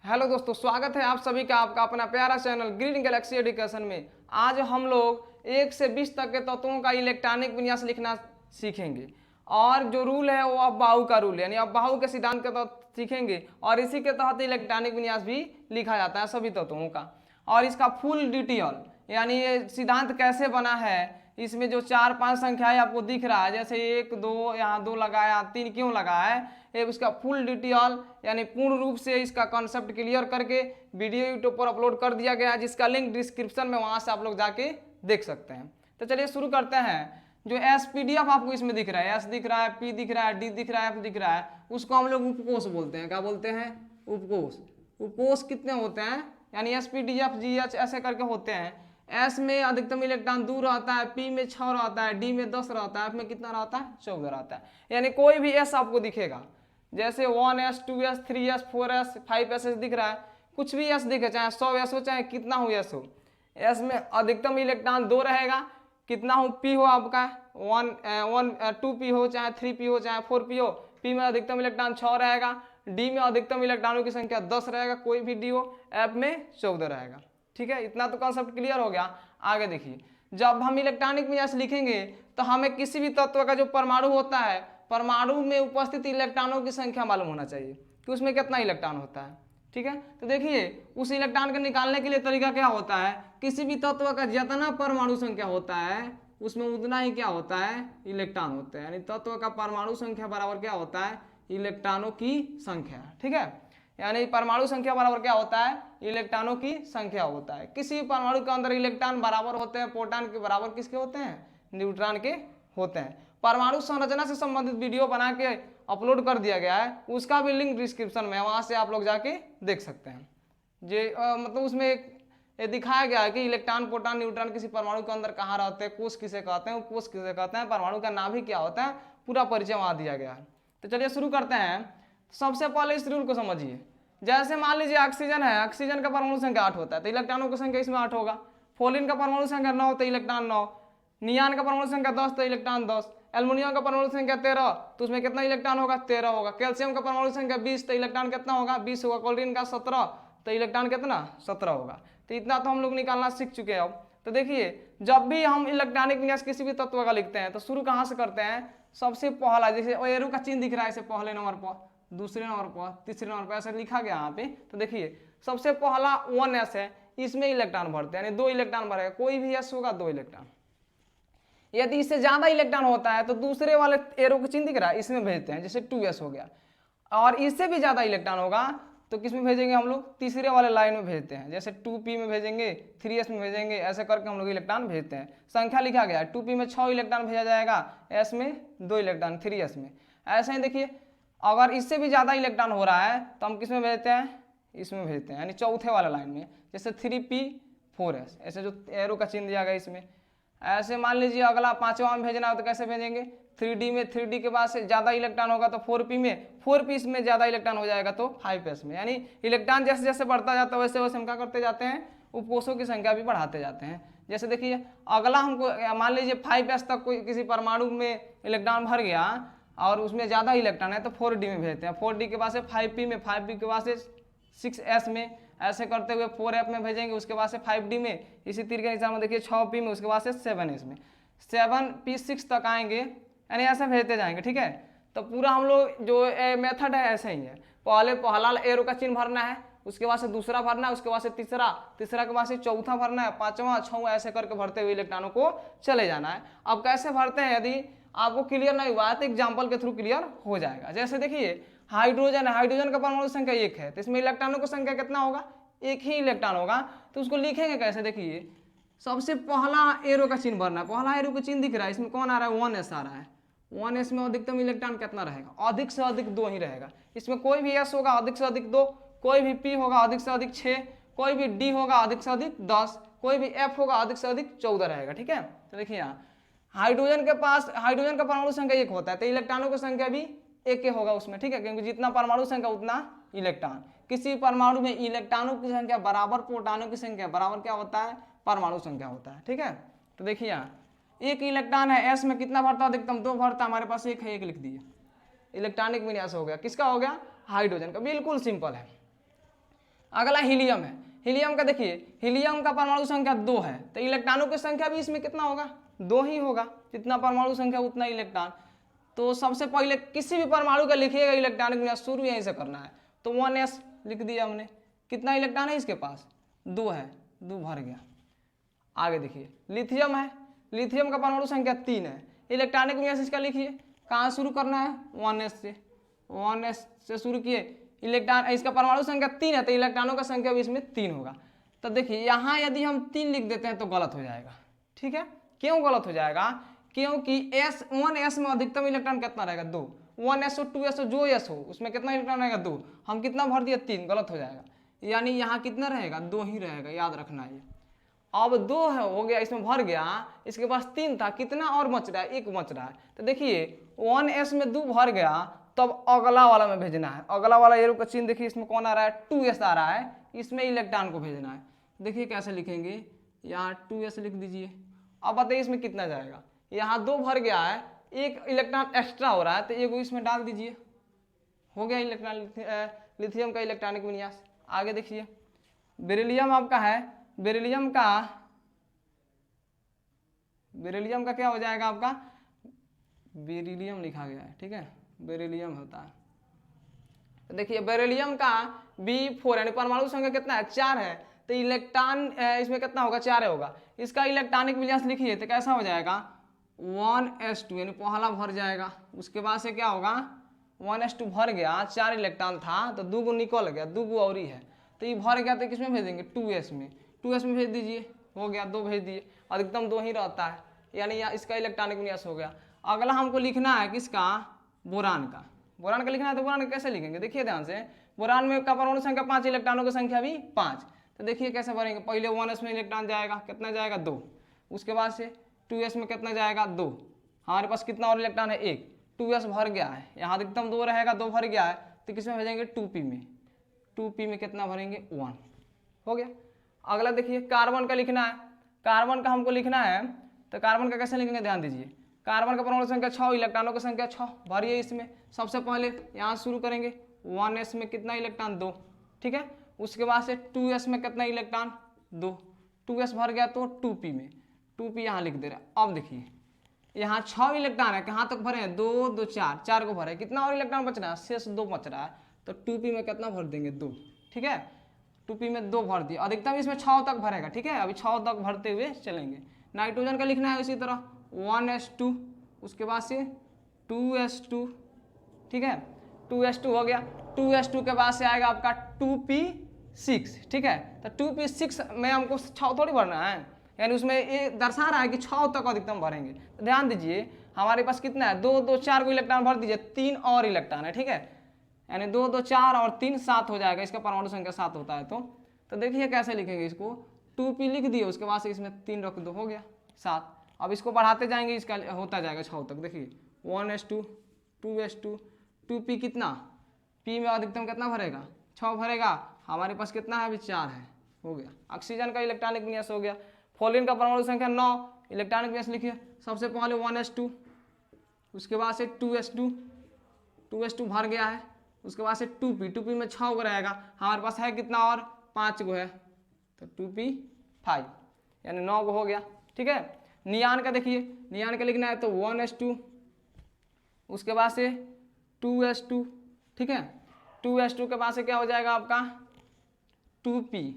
Hello दोस्तों, स्वागत है आप सभी का आपका अपना प्यारा चैनल ग्रीन गैलेक्सी एजुकेशन में। आज हम लोग 1 से 20 तक के तत्वों का इलेक्ट्रॉनिक विन्यास लिखना सीखेंगे और जो रूल है वो अफबाऊ का रूल है, यानी अफबाऊ के सिद्धांत के तहत सीखेंगे और इसी के तहत इलेक्ट्रॉनिक विन्यास भी लिखा जाता है सभी तत्वों का। और इसका फुल डिटेल यानी ये सिद्धांत कैसे बना है, इसमें जो 4-5 संख्याएं आपको दिख रहा है, जैसे 1 2 यहाँ 2 लगाया 3 क्यों लगाया है, ये उसका फुल डिटेल यानी पूर्ण रूप से इसका कॉन्सेप्ट क्लियर करके वीडियो यूट्यूब पर अपलोड कर दिया गया है, जिसका लिंक डिस्क्रिप्शन में, वहाँ से आप लोग जाके देख सकते हैं। तो चलिए शुरू करते हैं। जो PDF आपको इसमें दिख रहा है, S दिख रहा है, P दिख रहा है, D दिख रहा है, F दिख रहा है, उसको हम लोग उपकोष बोलते हैं। क्या बोलते हैं? उपकोष। उपकोष कितने होते हैं, यानी SPDF GH ऐसे करके होते हैं। S में अधिकतम इलेक्ट्रॉन 2 रहता है, P में 6 रहता है, D में 10 रहता है, F में कितना रहता है? 14 रहता है। यानी कोई भी S आपको दिखेगा, जैसे 1S 2S 3S 4S 5S दिख रहा है, कुछ भी S दिखे, चाहे 100S हो चाहे कितना हो S हो, S में अधिकतम इलेक्ट्रॉन 2 रहेगा। कितना हो? P हो आपका 2P हो चाहे 3P हो चाहे 4P हो, P में अधिकतम इलेक्ट्रॉन 6 रहेगा, D में अधिकतम इलेक्ट्रॉनों की संख्या 10 रहेगा, कोई भी D हो, F में 14 रहेगा। ठीक है, इतना तो कॉन्सेप्ट क्लियर हो गया। आगे देखिए, जब हम इलेक्ट्रॉनिक विन्यास लिखेंगे तो हमें किसी भी तत्व का जो परमाणु होता है, परमाणु में उपस्थित इलेक्ट्रॉनों की संख्या मालूम होना चाहिए कि उसमें कितना इलेक्ट्रॉन होता है। ठीक है, तो देखिए उस इलेक्ट्रॉन को निकालने के लिए तरीका क्या होता है, किसी भी तत्व का जितना परमाणु संख्या होता है उसमें उतना ही क्या होता है? इलेक्ट्रॉन होता है। यानी तत्व का परमाणु संख्या बराबर क्या होता है? इलेक्ट्रॉनों की संख्या। ठीक है, यानी परमाणु संख्या बराबर क्या होता है? इलेक्ट्रॉनों की संख्या होता है। किसी भी परमाणु के अंदर इलेक्ट्रॉन बराबर होते हैं प्रोटॉन के बराबर किसके होते हैं? न्यूट्रॉन के होते हैं। परमाणु संरचना से संबंधित वीडियो बना के अपलोड कर दिया गया है, उसका भी लिंक डिस्क्रिप्शन में है, वहां से आप लोग जाके देख सकते हैं। मतलब उसमें ये दिखाया गया है कि इलेक्ट्रॉन प्रोटॉन न्यूट्रॉन किसी परमाणु के अंदर कहाँ रहते हैं, कोष किसे कहते हैं, उपकोष किसे कहते हैं, परमाणु का नाम भी क्या होता है, पूरा परिचय वहां दिया गया है। तो चलिए शुरू करते हैं। सबसे पहले इस रूल को समझिए। जैसे मान लीजिए ऑक्सीजन है, ऑक्सीजन का परमाणु संख्या 8 होता है, तो इलेक्ट्रॉनों की संख्या इसमें 8 होगा। फोलिन का परमाणु संख्या 9 तो इलेक्ट्रॉन 9, नियान का परमाणु संख्या 10 तो इलेक्ट्रॉन 10, एल्युमिनियम का परमाणु संख्या 13 तो उसमें कितना इलेक्ट्रॉन होगा? 13 होगा। कैल्शियम का परमाणु संख्या 20 तो इलेक्ट्रॉन कितना होगा? 20 होगा। क्लोरीन का 17 तो इलेक्ट्रॉन कितना? 17 होगा। तो इतना तो हम लोग निकालना सीख चुके हैं अब। तो देखिए, जब भी हम इलेक्ट्रॉनिक विन्यास किसी भी तत्व का लिखते हैं तो शुरू कहाँ से करते हैं? सबसे पहला, जैसे एरो का चिन्ह दिख रहा है, इसे पहले नंबर पर, दूसरे नंबर पर, तीसरे नंबर पर ऐसे लिखा गया यहाँ पे। तो देखिए सबसे पहला 1s है, इसमें इलेक्ट्रॉन भरते हैं, यानी 2 इलेक्ट्रॉन भरेगा। कोई भी S होगा 2 इलेक्ट्रॉन। यदि इससे ज्यादा इलेक्ट्रॉन होता है तो दूसरे वाले एरो का चिन्ह दिख रहा है, इसमें भेजते हैं, जैसे 2s हो गया। और इससे भी ज्यादा इलेक्ट्रॉन होगा तो किस में भेजेंगे हम लोग? तीसरे वाले लाइन में भेजते हैं, जैसे 2p में भेजेंगे, 3s में भेजेंगे, ऐसे करके हम लोग इलेक्ट्रॉन भेजते हैं। संख्या लिखा गया है, 2p में 6 इलेक्ट्रॉन भेजा जाएगा, s में 2 इलेक्ट्रॉन, 3s में। ऐसे ही देखिए, अगर इससे भी ज्यादा इलेक्ट्रॉन हो रहा है तो हम किस में भेजते हैं? इसमें भेजते हैं, यानी चौथे वाले लाइन में, जैसे 3p4s, ऐसे जो एरो का चिन्ह दिया गया इसमें। ऐसे मान लीजिए अगला 5वां में भेजना हो तो कैसे भेजेंगे? 3d में 3d के बाद से ज्यादा इलेक्ट्रॉन होगा तो 4p में, 4p में ज्यादा इलेक्ट्रॉन हो जाएगा तो 5s में। यानी इलेक्ट्रॉन जैसे जैसे बढ़ता जाता है वैसे वैसे हम क्या करते जाते हैं? उपकोषों की संख्या भी बढ़ाते जाते हैं। जैसे देखिए अगला हमको मान लीजिए 5s तक कोई किसी परमाणु में इलेक्ट्रॉन भर गया और उसमें ज्यादा इलेक्ट्रॉन है तो 4d में भेजते हैं, 4d के बाद से 5p में, 5p के बाद से 6s में, ऐसे करते हुए 4f में भेजेंगे, उसके बाद से 5d में, इसी तीर के निशान में देखिए 6p में, उसके बाद से 7s में, 7p6 तक आएंगे, यानी ऐसे भेजते जाएंगे। ठीक है, तो पूरा हम लोग जो मेथड है ऐसे ही है। पहले पहला एरो का चिन्ह भरना है, उसके बाद से दूसरा भरना है, उसके बाद से तीसरा, तीसरा के बाद से चौथा भरना है, 5वां 6वां ऐसे करके भरते हुए इलेक्ट्रॉनों को चले जाना है। अब कैसे भरते हैं, यदि आपको क्लियर नहीं हुआ तो एग्जाम्पल के थ्रू क्लियर हो जाएगा। जैसे देखिए हाइड्रोजन है, हाइड्रोजन का परमाणु संख्या 1 है, तो इसमें इलेक्ट्रॉनों की संख्या कितना होगा? 1 ही इलेक्ट्रॉन होगा। तो उसको लिखेंगे कैसे? देखिए सबसे पहला एरो का चिन्ह भरना है, पहला एरो का चिन्ह दिख रहा है, इसमें कौन आ रहा है? 1s आ रहा है। 1s में अधिकतम इलेक्ट्रॉन कितना रहेगा? अधिक से अधिक 2 ही रहेगा। इसमें कोई भी s होगा अधिक से अधिक 2, कोई भी p होगा अधिक से अधिक 6, कोई भी d होगा अधिक से अधिक 10, कोई भी f होगा अधिक से अधिक 14 रहेगा। ठीक है, तो देखिए यहाँ हाइड्रोजन के पास, हाइड्रोजन का परमाणु संख्या 1 होता है तो इलेक्ट्रॉनों की संख्या भी 1 होगा उसमें। ठीक है, क्योंकि जितना परमाणु संख्या उतना इलेक्ट्रॉन। किसी परमाणु में इलेक्ट्रॉनों की संख्या बराबर प्रोटॉनों की संख्या बराबर क्या होता है? परमाणु संख्या होता है। ठीक है, तो देखिए यहाँ 1 इलेक्ट्रॉन है, s में कितना भरता? अधिकतम 2 भरता, हमारे पास 1 है, 1 लिख दिए। इलेक्ट्रॉनिक विन्यास हो गया, किसका हो गया? हाइड्रोजन का। बिल्कुल सिंपल है। अगला हीलियम है। हीलियम का देखिए, हीलियम का परमाणु संख्या 2 है, तो इलेक्ट्रॉनों की संख्या भी इसमें कितना होगा, 2 ही होगा। जितना परमाणु संख्या उतना इलेक्ट्रॉन। तो सबसे पहले किसी भी परमाणु का लिखिएगा इलेक्ट्रॉनिक विन्यास शुरू यहीं से करना है। तो 1s लिख दिया हमने। कितना इलेक्ट्रॉन है इसके पास, 2 है, 2 भर गया। आगे देखिए लिथियम है, लिथियम का परमाणु संख्या 3 है, इलेक्ट्रॉनिक विन्यास इसका लिखिए। कहाँ शुरू करना है, 1s से। 1s से शुरू किए, इलेक्ट्रॉन इसका परमाणु संख्या 3 है, तो इलेक्ट्रॉनों का संख्या भी इसमें 3 होगा। तो देखिए यहाँ यदि हम 3 लिख देते हैं तो गलत हो जाएगा। ठीक है, क्यों गलत हो जाएगा, क्योंकि 1s में अधिकतम इलेक्ट्रॉन कितना रहेगा, 2। 1s हो 2s हो जो s हो उसमें कितना इलेक्ट्रॉन रहेगा, 2। हम कितना भर दिए, 3, गलत हो जाएगा। यानी यहाँ कितना रहेगा, 2 ही रहेगा, याद रखना है। अब 2 है हो गया, इसमें भर गया, इसके पास 3 था, कितना और बच रहा है, 1 बच रहा है। तो देखिए 1s में 2 भर गया, तब अगला वाला में भेजना है। अगला वाला एरो का चिन्ह देखिए, इसमें कौन आ रहा है, 2s आ रहा है, इसमें इलेक्ट्रॉन को भेजना है। देखिए कैसे लिखेंगे, यहाँ 2s लिख दीजिए। अब बताइए इसमें कितना जाएगा, यहाँ 2 भर गया है, 1 इलेक्ट्रॉन एक्स्ट्रा हो रहा है, तो 1 इसमें डाल दीजिए, हो गया इलेक्ट्रॉन लिथियम का इलेक्ट्रॉनिक विन्यास। आगे देखिए बेरिलियम आपका है, बेरिलियम का क्या हो जाएगा आपका, बेरिलियम लिखा गया है, ठीक है, बेरिलियम होता है। तो देखिए बेरिलियम का B4 यानी परमाणु संख्या कितना है, 4 है, तो इलेक्ट्रॉन इसमें कितना होगा, 4 होगा। इसका इलेक्ट्रॉनिक विन्यास लिखिए तो कैसा हो जाएगा, 1s2 यानी पहला भर जाएगा। उसके बाद से क्या होगा, 1s2 भर गया, 4 इलेक्ट्रॉन था तो 2 निकल गया, 2 और ही है, तो ये भर गया, तो किसमें भेज देंगे, 2s में। 2s में भेज दीजिए, हो गया, 2 भेज दिए, अधिकतम 2 ही रहता है, यानी यहाँ इसका इलेक्ट्रॉनिक विन्यास हो गया। अगला हमको लिखना है किसका, बोरान का। बोरान का लिखना है, तो बोरान का कैसे लिखेंगे, देखिए ध्यान से। बोरान में का परमाणु संख्या 5, इलेक्ट्रॉनों की संख्या भी 5। तो देखिए कैसे भरेंगे, पहले 1s में इलेक्ट्रॉन जाएगा, कितना जाएगा, 2। उसके बाद से 2s में कितना जाएगा, 2। हमारे पास कितना और इलेक्ट्रॉन है, 1। 2s भर गया है, यहाँ अधिकतम 2 रहेगा, 2 भर गया है, तो किसमें भेजेंगे, 2p में। 2p में कितना भरेंगे, 1, हो गया। अगला देखिए कार्बन का लिखना है, कार्बन का हमको लिखना है, तो कार्बन का कैसे लिखेंगे, ध्यान दीजिए। कार्बन का परमाणु संख्या 6, इलेक्ट्रॉनों की संख्या 6, भरिए इसमें। सबसे पहले यहाँ शुरू करेंगे, 1s में कितना इलेक्ट्रॉन, 2, ठीक है। उसके बाद से 2s में कितना इलेक्ट्रॉन, 2। 2s भर गया तो 2p में, 2p यहाँ लिख दे रहा है। अब देखिए यहाँ 6 इलेक्ट्रॉन है, कहाँ तक भरे हैं, 2 2 4, 4 को भरे, कितना और इलेक्ट्रॉन बच रहा है, शेष 2 बच रहा है, तो 2p में कितना भर देंगे, 2, ठीक है। 2p में 2 भर दिए, अधिकतम इसमें 6 तक भरेगा, ठीक है। अभी 6 तक भरते हुए चलेंगे। नाइट्रोजन का लिखना है इसी तरह, 1s2, उसके बाद से 2s2, ठीक है, 2s2 हो गया। 2s2 के बाद से आएगा आपका 2p6, ठीक है। तो 2p6 में हमको 6 थोड़ी भरना है, यानी उसमें ये दर्शा रहा है कि 6 तक अधिकतम भरेंगे। तो ध्यान दीजिए हमारे पास कितना है, 2 2 4 को इलेक्ट्रॉन भर दीजिए, 3 और इलेक्ट्रॉन है, ठीक है। यानी 2 2 4 और 3 7 हो जाएगा, इसका परमाणु संख्या 7 होता है। तो देखिए कैसे लिखेंगे इसको, 2p लिख दिए, उसके बाद से इसमें 3 रख दो, हो गया 7। अब इसको बढ़ाते जाएंगे, इसका होता जाएगा 6 तक। देखिए 1s2, 2s2, 2p कितना, p में अधिकतम कितना भरेगा, 6 भरेगा, हमारे पास कितना है, अभी 4 है, हो गया। ऑक्सीजन का इलेक्ट्रॉनिक विन्यास हो गया। फ्लोरीन का परमाणु संख्या 9, इलेक्ट्रॉनिक विन्यास लिखिए। सबसे पहले 1s2, उसके बाद से 2s2, 2s2 भर गया है, उसके बाद से 2p, 2p में 6 गो रहेगा, हमारे पास है कितना और 5 गो है, तो 2p5 यानी 9 गो हो गया, ठीक है। नियान का देखिए, नियान का लिखना है तो 1s2, उसके बाद से 2s2, ठीक है। 2s2 के बाद से क्या हो जाएगा आपका 2p।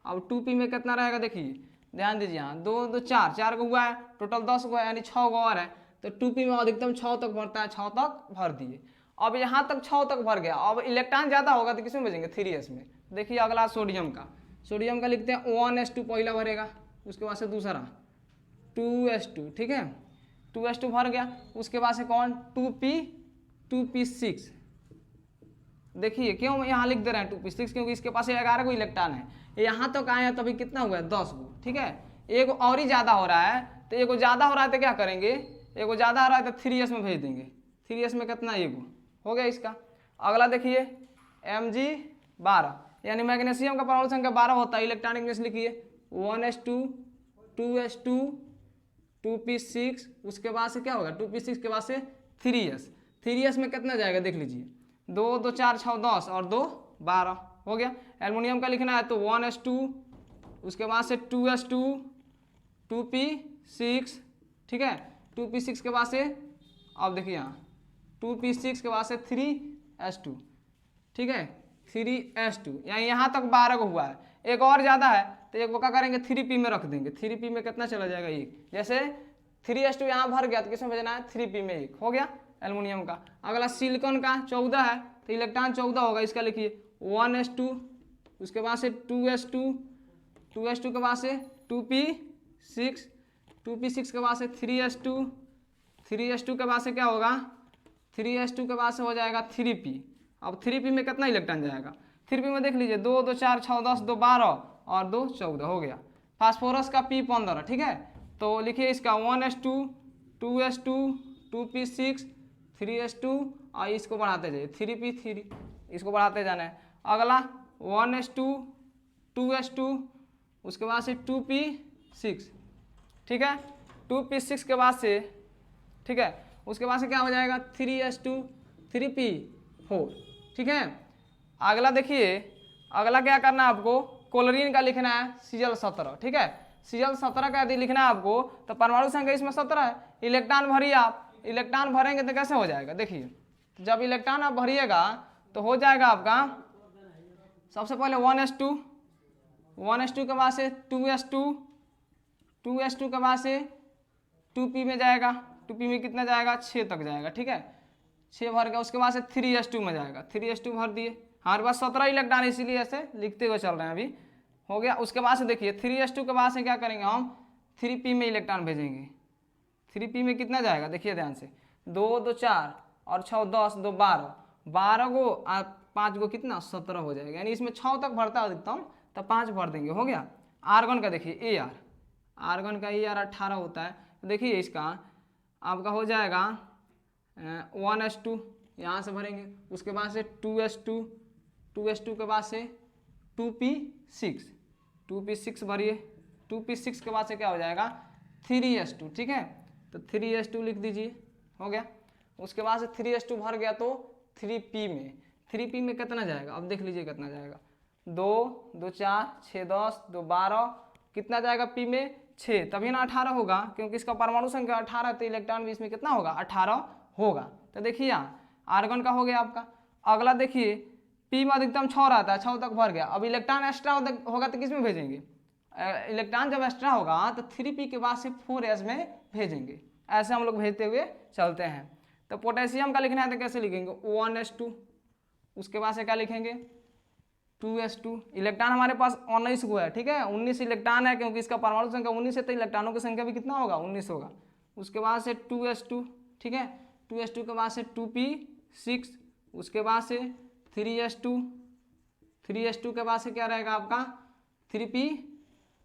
अब 2p में कितना रहेगा, देखिए ध्यान दीजिए, यहाँ 2 2 4, 4 को हुआ है, टोटल 10 को है, यानी 6 गो और है, तो 2p में अधिकतम 6 तक भरता है, 6 तक भर दिए। अब यहाँ तक 6 तक भर गया, अब इलेक्ट्रॉन ज़्यादा होगा तो किसमें भेजेंगे, 3s में। देखिए अगला सोडियम का, सोडियम का लिखते हैं 1s2 पहला भरेगा, उसके बाद से दूसरा 2s2, ठीक है, 2s2 भर गया, उसके बाद से कौन 2p6। देखिए क्यों यहाँ लिख दे रहे हैं 2p6, क्योंकि इसके पास 11 गो इलेक्ट्रॉन है, यहाँ तक आए हैं तो अभी कितना हुआ है 10 गो, ठीक है। एक और ही ज़्यादा हो रहा है, तो एक ज़्यादा हो रहा है तो क्या करेंगे, एक ज़्यादा हो रहा है तो 3s में भेज देंगे। 3s में कितना, एक हो गया इसका। अगला देखिए Mg12, यानी मैग्नीशियम का परमाणु संख्या 12 होता है, इलेक्ट्रॉनिक विन्यास लिखिए 1s2, 2s2, 2p6, उसके बाद से क्या होगा 2p6 के बाद से 3s। 3s में कितना जाएगा देख लीजिए, 2 2 4 6 10 और 2 12, हो गया। एल्युमिनियम का लिखना है तो 1s2, उसके बाद से 2s2, 2p6, ठीक है, 2p6 के बाद से अब देखिए यहाँ 2p6 के बाद से 3s2, ठीक है, 3s2, यानी यहाँ तक 12 को हुआ है। एक और ज़्यादा है तो एक वो क्या करेंगे 3p में रख देंगे। 3p में कितना चला जाएगा एक, जैसे 3s2 यहाँ भर गया तो किसमें भेजना है 3p में एक, हो गया एल्युमिनियम का। अगला सिलिकॉन का 14 है तो इलेक्ट्रॉन 14 होगा, इसका लिखिए 1s2, उसके बाद से 2s2, 2s2 के बाद से 2p6, 2p6 के बाद से 3s2, 3s2 के बाद से क्या होगा 3s2 के बाद से हो जाएगा 3p। अब 3p में कितना इलेक्ट्रॉन जाएगा, 3p में देख लीजिए 2 2 4 6 10 2 12 और 2 14 हो गया। फास्फोरस का p 15, ठीक है, तो लिखिए इसका 1s2, 2s2, 2p6, 3s2 और इसको बढ़ाते जाइए 3p3, इसको बढ़ाते जाना है। अगला 1s2, 2s2, उसके बाद से 2p6, ठीक है, 2p6 के बाद से, ठीक है, उसके बाद से क्या हो जाएगा 3s2, 3p4, ठीक है। अगला देखिए, अगला क्या करना है आपको, क्लोरीन का लिखना है Cl17, ठीक है, Cl17 का यदि लिखना है आपको तो परमाणु संख्या इसमें 17 है, इलेक्ट्रॉन भरिए आप, इलेक्ट्रॉन भरेंगे तो कैसे हो जाएगा, देखिए जब इलेक्ट्रॉन आप भरिएगा तो हो जाएगा आपका सबसे पहले 1s2, 1s2 के बाद से 2s2, 2s2 के बाद से 2p में जाएगा, 2p में कितना जाएगा 6 तक जाएगा, ठीक है, 6 भर गया। उसके बाद से 3s2 में जाएगा, 3s2 भर दिए, हमारे पास 17 इलेक्ट्रॉन इसीलिए ऐसे लिखते हुए चल रहे हैं अभी, हो गया। उसके बाद से देखिए 3s2 के बाद से क्या करेंगे हम 3p में इलेक्ट्रॉन भेजेंगे, 3p में कितना जाएगा देखिए ध्यान से 2 2 4 और 6 10 2 12, 12 को 5 को कितना 17 हो जाएगा, यानी इसमें 6 तक भरता है अधिकतम तो 5 भर देंगे, हो गया। आर्गन का देखिए Ar, आर्गन का Ar 18 होता है, तो देखिए इसका आपका हो जाएगा 1s2, यहाँ से भरेंगे, उसके बाद से 2s2, 2s2 के बाद से 2p6, 2p6 भरिए, 2p6 के बाद से क्या हो जाएगा 3s2, ठीक है, तो 3s2 लिख दीजिए, हो गया। उसके बाद से 3s2 भर गया तो 3p में, 3p में कितना जाएगा अब देख लीजिए कितना जाएगा 2 2 4 6 10 2 12, कितना जाएगा p में 6, तभी ना 18 होगा क्योंकि इसका परमाणु संख्या 18 तो इलेक्ट्रॉन भी इसमें कितना होगा 18 होगा। तो देखिए यहाँ आर्गन का हो गया आपका। अगला देखिए p में अधिकतम 6 रहता है, 6 तक भर गया, अब इलेक्ट्रॉन एक्स्ट्रा होगा तो किस में भेजेंगे, इलेक्ट्रॉन जब एक्स्ट्रा होगा तो 3p के बाद से 4s में भेजेंगे, ऐसे हम लोग भेजते हुए चलते हैं। तो पोटेशियम का लिखना है तो कैसे लिखेंगे 1s2, उसके बाद से क्या लिखेंगे 2s2, इलेक्ट्रॉन हमारे पास 19 को है, ठीक है, 19 इलेक्ट्रॉन है क्योंकि इसका परमाणु संख्या 19 है तो इलेक्ट्रॉनों की संख्या भी कितना होगा 19 होगा। उसके बाद से 2s2, ठीक है, 2s2 के बाद से 2p6, उसके बाद से 3s2, 3s2 के बाद से क्या रहेगा आपका 3p,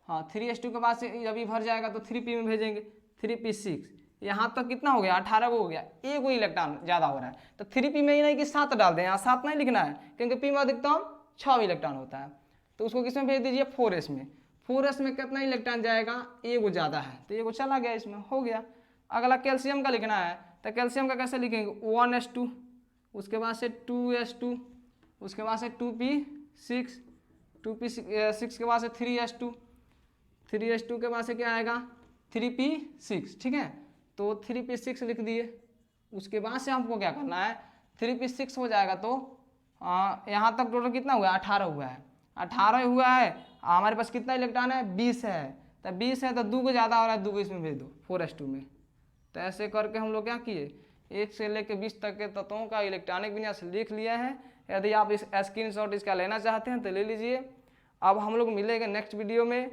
हाँ 3s2 के बाद से जब ये भर जाएगा तो 3p में भेजेंगे 3p6, यहाँ तक कितना हो गया 18 को हो गया, एक वो इलेक्ट्रॉन ज़्यादा हो रहा है तो 3p में ही नहीं कि 7 डाल दें, यहाँ 7 नहीं लिखना है क्योंकि p में अधिकतम 6 इलेक्ट्रॉन होता है, तो उसको किस में भेज दीजिए 4s में, 4s में कितना इलेक्ट्रॉन जाएगा एगो ज़्यादा है तो एगो चला गया इसमें, हो गया। अगला कैल्शियम का लिखना है तो कैल्शियम का कैसे लिखेंगे 1s2, उसके बाद से 2s2, उसके बाद से 2p6, 2p6 के बाद से 3s2, 3s2 के बाद से क्या आएगा 3p6, ठीक है, तो 3p6 लिख दिए। उसके बाद से हमको क्या करना है 3p6 हो जाएगा तो यहाँ तक टोटल कितना हुआ है 18 हुआ है, 18 हुआ है, हमारे पास कितना इलेक्ट्रॉन है 20 है, तो 20 है तो 2 को ज़्यादा हो रहा है, 2 को इसमें भेज दो 4s2 में। तो ऐसे करके हम लोग क्या किए 1 से लेकर 20 तक के तत्वों का इलेक्ट्रॉनिक विन्यास लिख लिया है। यदि आप इस स्क्रीनशॉट इसका लेना चाहते हैं तो ले लीजिए। अब हम लोग मिलेंगे नेक्स्ट वीडियो में।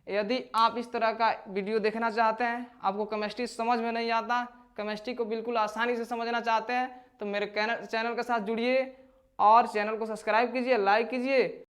यदि आप इस तरह का वीडियो देखना चाहते हैं, आपको केमिस्ट्री समझ में नहीं आता, केमिस्ट्री को बिल्कुल आसानी से समझना चाहते हैं तो मेरे चैनल के साथ जुड़िए और चैनल को सब्सक्राइब कीजिए, लाइक कीजिए।